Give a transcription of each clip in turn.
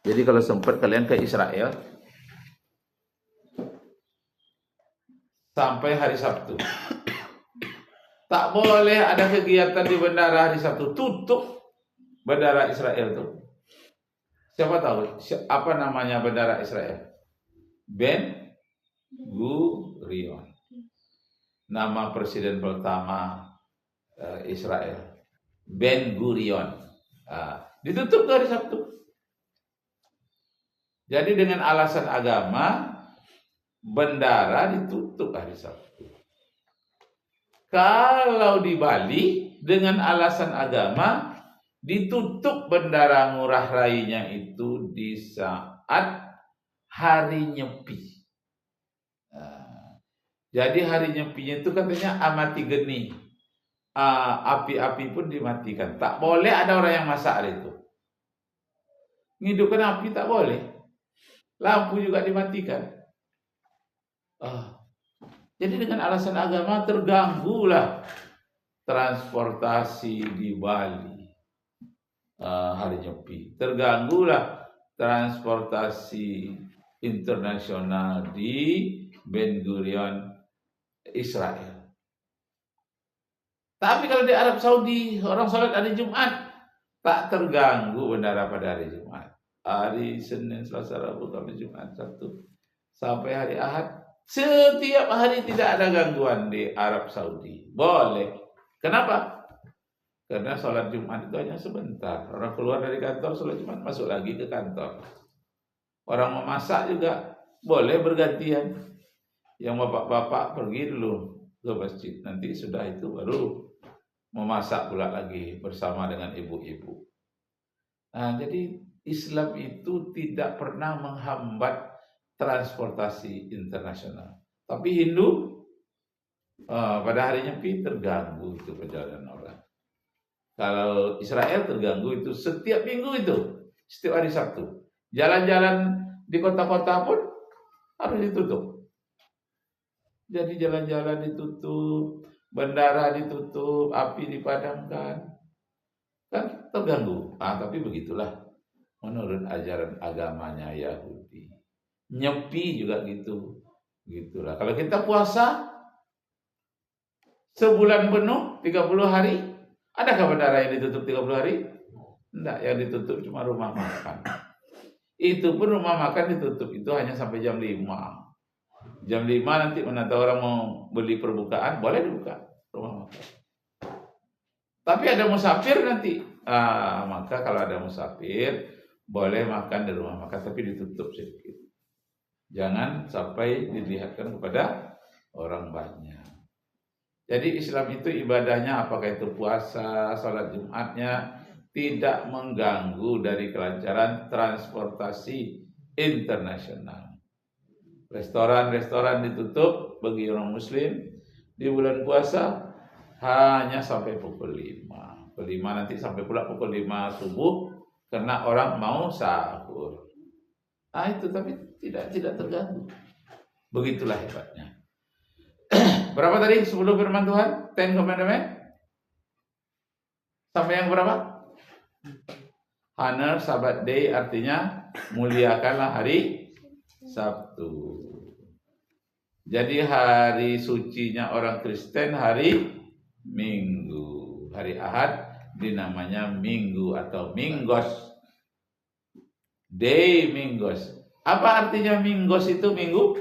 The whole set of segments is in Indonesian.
Jadi kalau sempat kalian ke Israel sampai hari Sabtu. Tak boleh ada kegiatan di bandara hari Sabtu. Tutup bandara Israel itu. Siapa tahu apa namanya bandara Israel? Ben Gurion. Nama presiden pertama Israel. Ben Gurion. Ditutup hari Sabtu. Jadi dengan alasan agama, bandara ditutup hari Sabtu. Kalau di Bali dengan alasan agama, ditutup bandara Ngurah Rai-nya itu di saat hari Nyepi. Jadi hari Nyepinya itu katanya amati geni. Api-api pun dimatikan. Tak boleh ada orang yang masak hari itu. Ngidupkan api tak boleh. Lampu juga dimatikan. Jadi dengan alasan agama terganggulah transportasi di Bali hari Nyepi. Terganggulah transportasi internasional di Ben Gurion, Israel. Tapi kalau di Arab Saudi orang sholat hari Jumat tak terganggu bandara pada hari Jumat. Hari Senin, Selasa, Rabu, Kamis, Jumat, Sabtu sampai hari Ahad. Setiap hari tidak ada gangguan di Arab Saudi. Boleh. Kenapa? Karena sholat Jumat itu hanya sebentar. Orang keluar dari kantor, sholat Jumat masuk lagi ke kantor. Orang memasak juga boleh bergantian. Yang bapak-bapak pergi dulu ke masjid. Nanti sudah itu baru memasak pula lagi bersama dengan ibu-ibu. Nah, jadi Islam itu tidak pernah menghambat transportasi internasional. Tapi Hindu pada hari Nyepi terganggu itu perjalanan orang. Kalau Israel terganggu itu setiap minggu itu, setiap hari Sabtu. Jalan-jalan di kota-kota pun harus ditutup. Jadi jalan-jalan ditutup, bandara ditutup, api dipadamkan. Kan terganggu. Tapi begitulah menurut ajaran agamanya Yahudi. Nyepi juga gitu. Gitulah. Kalau kita puasa sebulan penuh 30 hari, adakah bandara yang ditutup 30 hari? Enggak, yang ditutup cuma rumah makan. Itu pun rumah makan ditutup itu hanya sampai jam 5. Jam 5 nanti mana tahu orang mau beli perbukaan, boleh dibuka rumah makan. Tapi ada musafir nanti. Maka kalau ada musafir boleh makan di rumah makan, tapi ditutup sedikit. Jangan sampai dilihatkan kepada orang banyak. Jadi Islam itu ibadahnya apakah itu puasa, salat Jumatnya tidak mengganggu dari kelancaran transportasi internasional. Restoran-restoran ditutup bagi orang muslim di bulan puasa hanya sampai pukul 5. Pukul 5 nanti sampai pula pukul 5 subuh karena orang mau sahur. Itu tapi tidak terganggu. Begitulah hebatnya. Berapa tadi 10 firman Tuhan? 10 commandment? Sampai yang berapa? Honor Sabbath day artinya muliakanlah hari Sabtu. Jadi hari sucinya orang Kristen hari Minggu. Hari Ahad dinamanya Minggu atau Minggos. Day Minggos. Apa artinya Minggos itu minggu?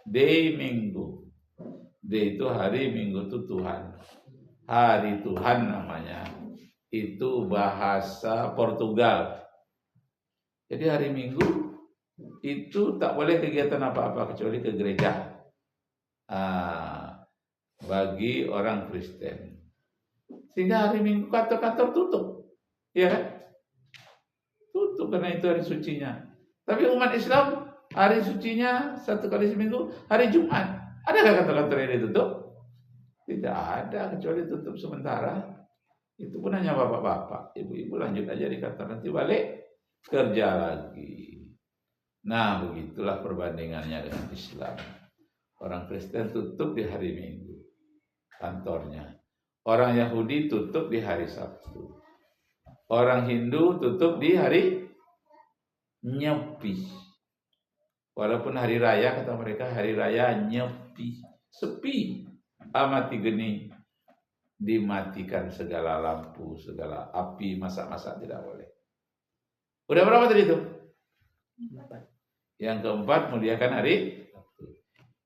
Day Minggu. Day itu hari, Minggu itu Tuhan. Hari Tuhan namanya. Itu bahasa Portugal. Jadi hari Minggu itu tak boleh kegiatan apa-apa kecuali ke gereja. Bagi orang Kristen. Sehingga hari Minggu kantor-kantor tutup. Ya kan? Tutup karena itu hari sucinya. Tapi umat Islam hari sucinya satu kali seminggu hari Jumat. Adakah kantor-kantor yang ditutup? Tidak ada, kecuali tutup sementara. Itu pun hanya bapak-bapak. Ibu-ibu lanjut aja di kantor, nanti balik kerja lagi. Nah, begitulah perbandingannya dengan Islam. Orang Kristen tutup di hari Minggu kantornya. Orang Yahudi tutup di hari Sabtu. Orang Hindu tutup di hari nyepi. Walaupun hari raya, kata mereka, hari raya nyepi, sepi, amati geni, dimatikan segala lampu, segala api, masak-masak tidak boleh. Udah berapa tadi itu? 4. Yang keempat, muliakan hari.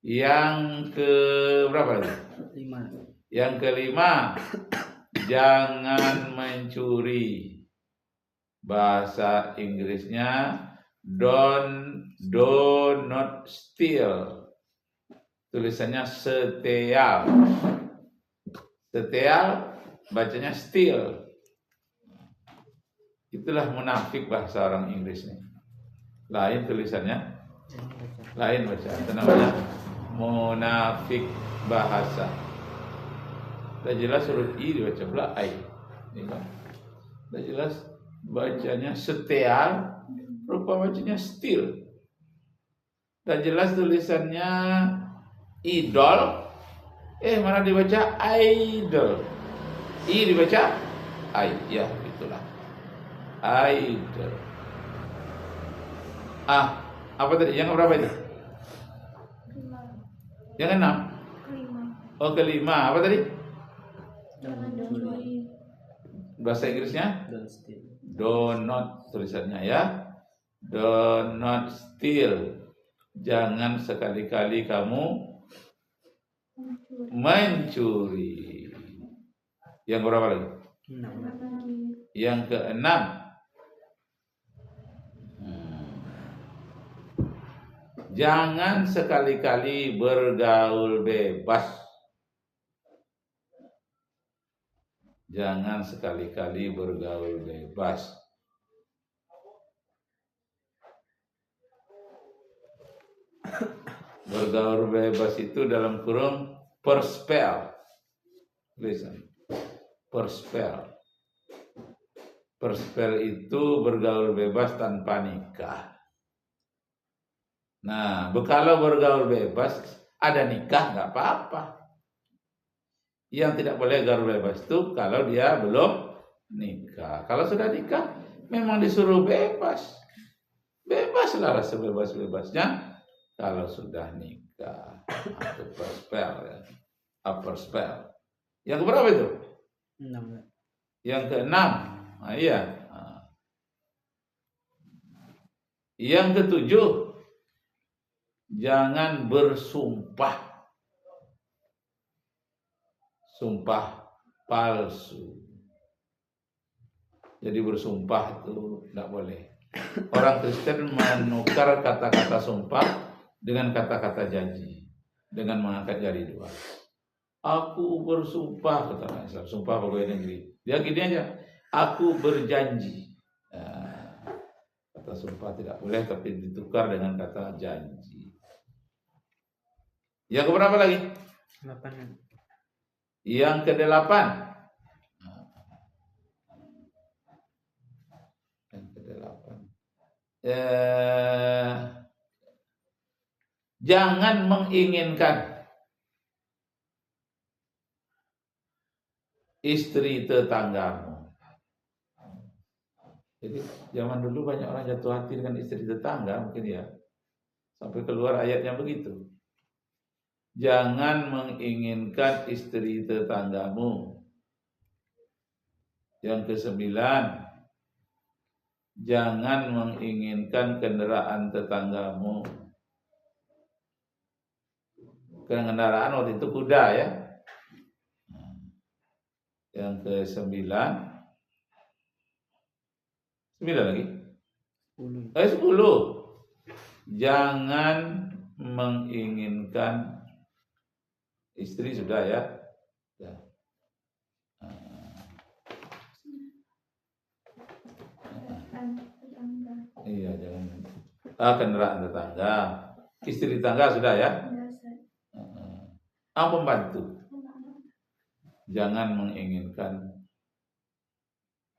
Yang ke berapa lagi? 5. Yang kelima, jangan mencuri. Bahasa Inggrisnya do not steal. Tulisannya steal. Steal bacanya steal. Itulah munafik bahasa orang Inggris nih. Lain tulisannya, lain baca. Itu namanya munafik bahasa. Udah jelas huruf I dibaca pula I. Ini kan. Udah jelas bacanya steal, rupa bacanya steal. Udah jelas tulisannya idol, mana dibaca idol. I dibaca I, ya itulah. Idol. Apa tadi? Yang berapa itu? Yang ke-6. Oh, kelima. Apa tadi? Bahasa Inggrisnya? Do not tulisannya ya. Do not steal. Jangan sekali-kali kamu mencuri. Yang berapa lagi? 6. Yang ke-6. Jangan sekali-kali bergaul bebas. Jangan sekali-kali bergaul bebas. Bergaul bebas itu dalam kurung perspel. Listen. Perspel. Perspel itu bergaul bebas tanpa nikah. Nah, kalau bergaul bebas ada nikah nggak apa-apa. Yang tidak boleh gaul bebas itu kalau dia belum nikah. Kalau sudah nikah memang disuruh bebas. Bebaslah sebebas-bebasnya kalau sudah nikah. Upper spell ya. Upper spell. Yang berapa itu? 6. Yang ke-6. Nah, iya. Yang ke-7. Jangan bersumpah. Sumpah palsu. Jadi bersumpah itu tidak boleh. Orang Kristen menukar kata-kata sumpah dengan kata-kata janji. Dengan mengangkat jari 2. Aku bersumpah, kata orang Islam, sumpah pegawai negeri. Dia gini aja, aku berjanji. Kata sumpah tidak boleh, tapi ditukar dengan kata janji. Yang keberapa lagi? 8. Yang ke-8. Yang ke-8. Jangan menginginkan istri tetanggamu. Jadi zaman dulu banyak orang jatuh hati dengan istri tetangga mungkin ya. Sampai keluar ayatnya begitu. Jangan menginginkan istri tetanggamu. Yang ke-9, jangan menginginkan kendaraan tetanggamu. Kendaraan waktu itu kuda ya. Yang ke-9, 9 lagi? 10. Jangan menginginkan istri sudah ya. Iya, jangan. Kendaraan tetangga. Istri tetangga sudah ya. Pembantu. Jangan menginginkan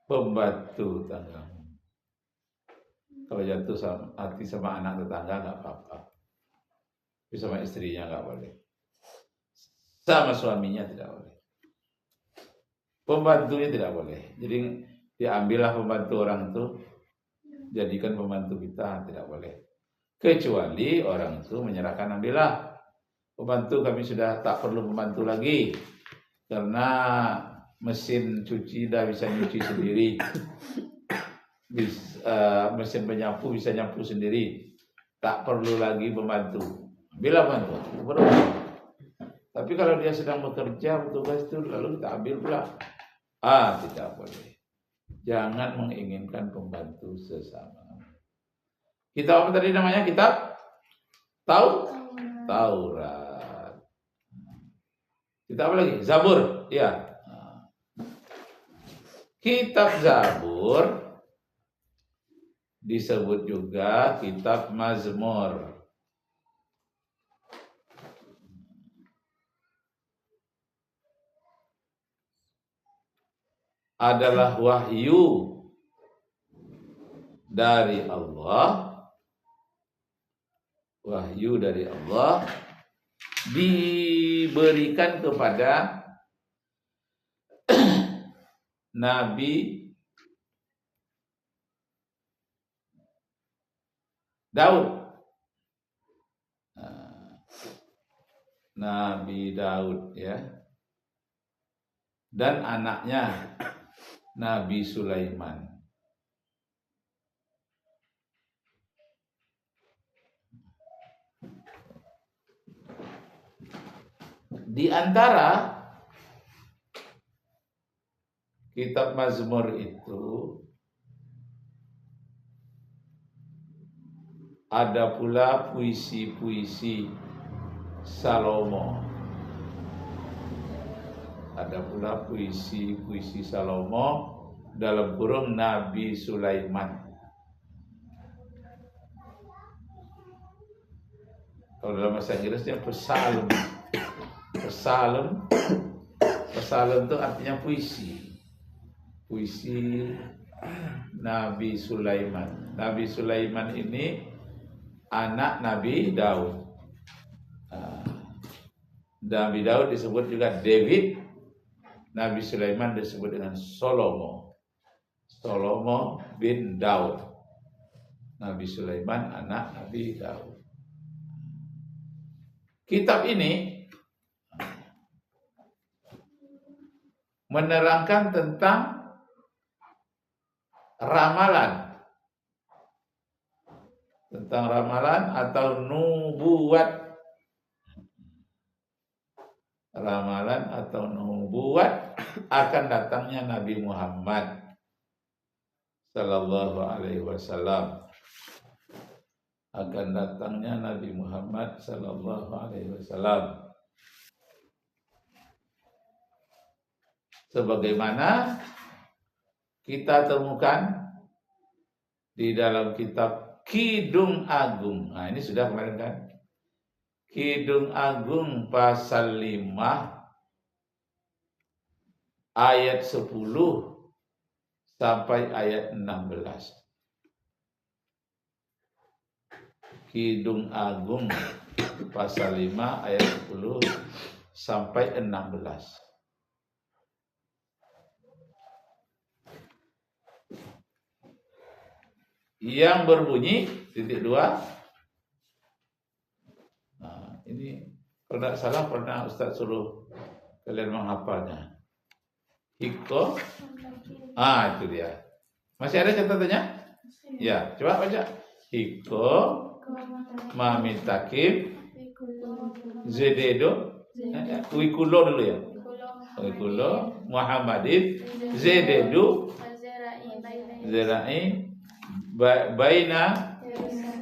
pembantu tetanggamu. Kalau jatuh hati sama anak tetangga nggak apa-apa. Tapi sama istrinya nggak boleh. Sama suaminya tidak boleh. Pembantunya tidak boleh. Jadi diambillah pembantu orang itu jadikan pembantu kita, tidak boleh. Kecuali orang itu menyerahkan, ambillah pembantu, kami sudah tak perlu pembantu lagi karena mesin cuci dah bisa nyuci sendiri, mesin penyapu bisa nyapu sendiri, tak perlu lagi pembantu. Bila bantu, tapi kalau dia sedang bekerja bertugas itu lalu kita ambil pula, tidak boleh. Jangan menginginkan pembantu sesama. Kitab apa tadi namanya? Kitab Taurat. Kitab apa lagi? Zabur, ya. Kitab Zabur disebut juga kitab Mazmur. Adalah wahyu dari Allah, diberikan kepada Nabi Daud. Nabi Daud, ya. Dan anaknya Nabi Sulaiman. Di antara kitab Mazmur itu ada pula puisi-puisi Salomo. Ada pula puisi-puisi Salomo dalam kurung Nabi Sulaiman. Kalau dalam bahasa Inggrisnya Psalm. Psalm itu artinya puisi. Puisi Nabi Sulaiman. Nabi Sulaiman ini anak Nabi Daud. Nabi Daud disebut juga David. Nabi Sulaiman disebut dengan Salomo. Salomo bin Daud. Nabi Sulaiman anak Nabi Daud. Kitab ini menerangkan tentang ramalan. Tentang ramalan atau nubuat. Ramalan atau nubuat akan datangnya Nabi Muhammad sallallahu alaihi wasallam. Akan datangnya Nabi Muhammad sallallahu alaihi wasallam. Sebagaimana kita temukan di dalam kitab Kidung Agung. Nah, ini sudah kemarin kan? Kidung Agung pasal 5 ayat 10 sampai ayat 16. Kidung Agung pasal 5 ayat 10 sampai 16. Yang berbunyi titik 2. Nah, ini kalau tidak salah pernah Ustaz suruh kalian menghafalnya. Hiko. Itu dia. Masih ada catatannya? Ya, coba baca. Hiko Mamitakib Zededo Wikulo dulu ya. Wikulo Muhammadin Zededu Zerai Baina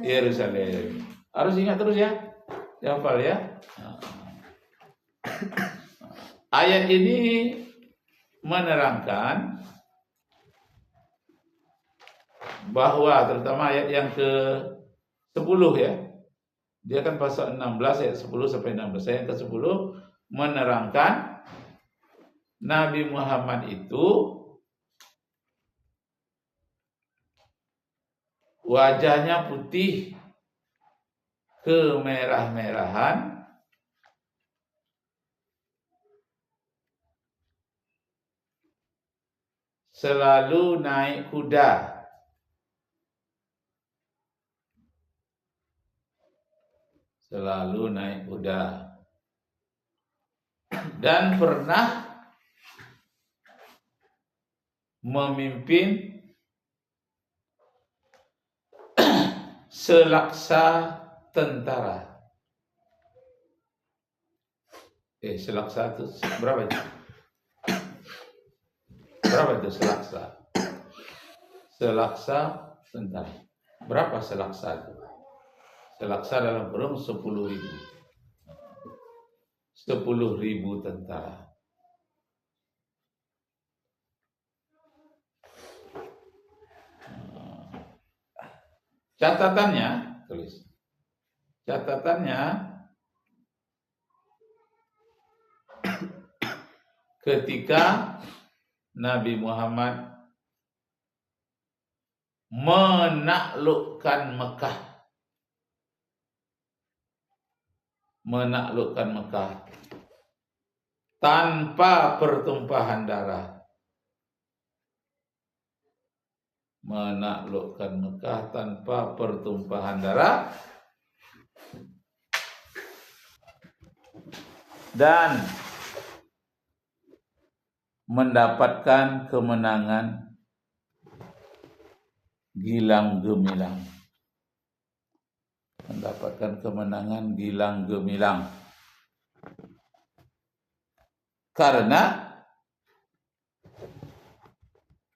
Yerusalem. Harus ingat terus ya. Hafal ya. Ayat ini menerangkan bahwa terutama ayat yang ke-10 ya. Dia kan pasal 16 ayat 10 sampai 16. Ayat ke-10 menerangkan Nabi Muhammad itu wajahnya putih kemerah-merahan, selalu naik kuda, selalu naik kuda, dan pernah memimpin selaksa tentara. Selaksa itu berapa itu? Berapa itu selaksa? Selaksa tentara. Berapa selaksa itu? Selaksa dalam kurung 10.000. 10.000 tentara. Catatannya, tulis. Catatannya, ketika Nabi Muhammad menaklukkan Mekah tanpa pertumpahan darah. Menaklukkan Mekah tanpa pertumpahan darah dan mendapatkan kemenangan gilang gemilang. Mendapatkan kemenangan gilang gemilang. Karena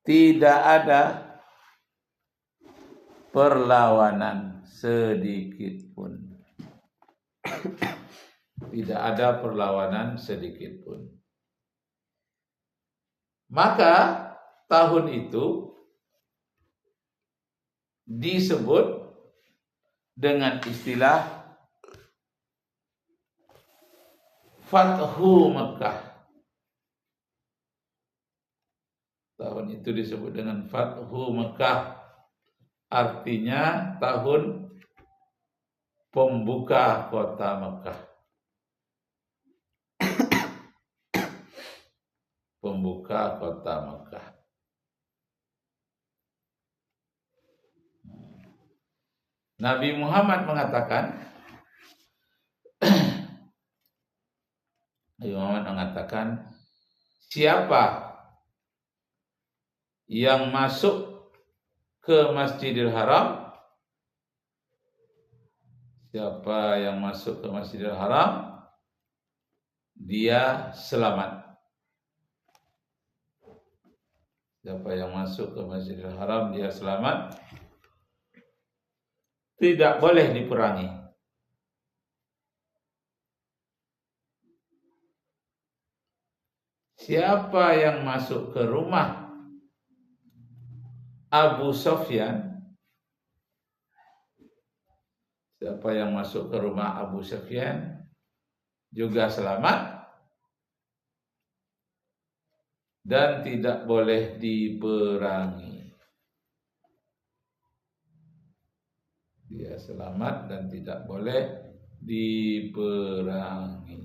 tidak ada perlawanan sedikit pun. Tidak ada perlawanan sedikit pun. Maka tahun itu disebut dengan istilah Fathu Mekah. Tahun itu disebut dengan Fathu Mekah. Artinya tahun pembuka kota Mekah. Pembuka kota Mekah. Nabi Muhammad mengatakan, siapa yang masuk ke Masjidil Haram, siapa yang masuk ke Masjidil Haram, dia selamat. Siapa yang masuk ke Masjidil Haram, dia selamat. Tidak boleh diperangi. Siapa yang masuk ke rumah Abu Sufyan, siapa yang masuk ke rumah Abu Sufyan juga selamat dan tidak boleh diperangi. Dia selamat dan tidak boleh diperangi.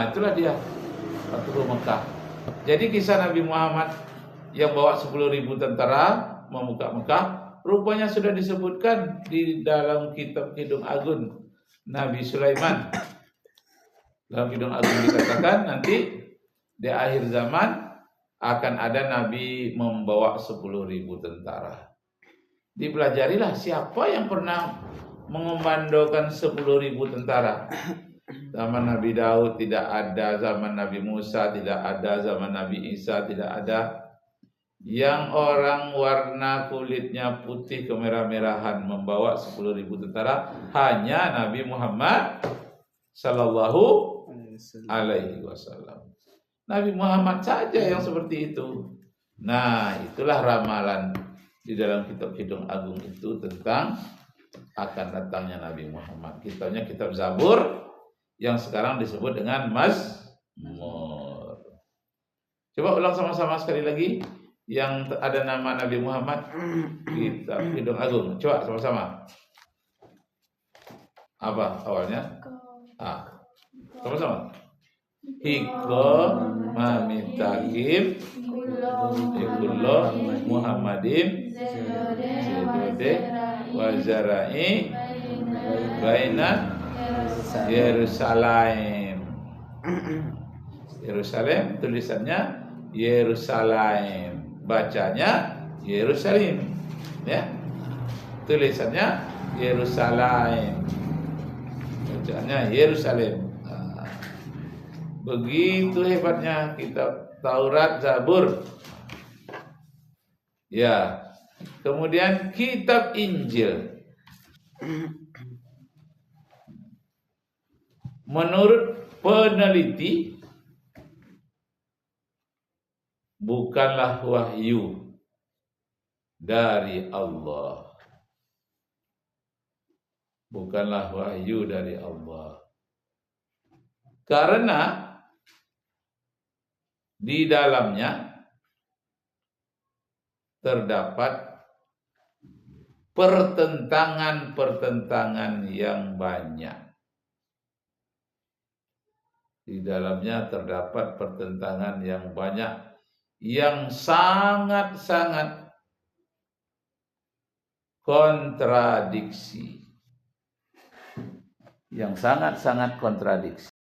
Itulah dia Fathu Mekah. Jadi kisah Nabi Muhammad yang bawa 10.000 tentara membuka Mekah, rupanya sudah disebutkan di dalam kitab Kidung Agung Nabi Sulaiman. Dalam Kidung Agung dikatakan nanti di akhir zaman akan ada Nabi membawa 10.000 tentara. Dipelajarilah siapa yang pernah mengomandokan 10.000 tentara. Zaman Nabi Daud tidak ada, zaman Nabi Musa tidak ada, zaman Nabi Isa tidak ada. Yang orang warna kulitnya putih kemerah-merahan membawa 10.000 tentara hanya Nabi Muhammad sallallahu alaihi wasallam. Nabi Muhammad saja yang seperti itu. Nah, itulah ramalan di dalam kitab Kidung Agung itu tentang akan datangnya Nabi Muhammad. Kitabnya kitab Zabur yang sekarang disebut dengan Mazmur. Coba ulang sama-sama sekali lagi yang ada nama Nabi Muhammad, kitab Kidung Agung. Coba sama-sama. Apa awalnya? Sama-sama. hikmah min takim ikullah Muhammadin sedode wa zarai baina Yerusalem. Yerusalem tulisannya Yerusalem, bacanya Yerusalem, ya. Tulisannya Yerusalem, bacanya Yerusalem. Nah, begitu hebatnya kitab Taurat, Zabur. Ya. Kemudian kitab Injil. Menurut peneliti bukanlah wahyu dari Allah. Bukanlah wahyu dari Allah. Karena di dalamnya terdapat pertentangan-pertentangan yang banyak. Di dalamnya terdapat pertentangan yang banyak, yang sangat-sangat kontradiksi. Yang sangat-sangat kontradiksi.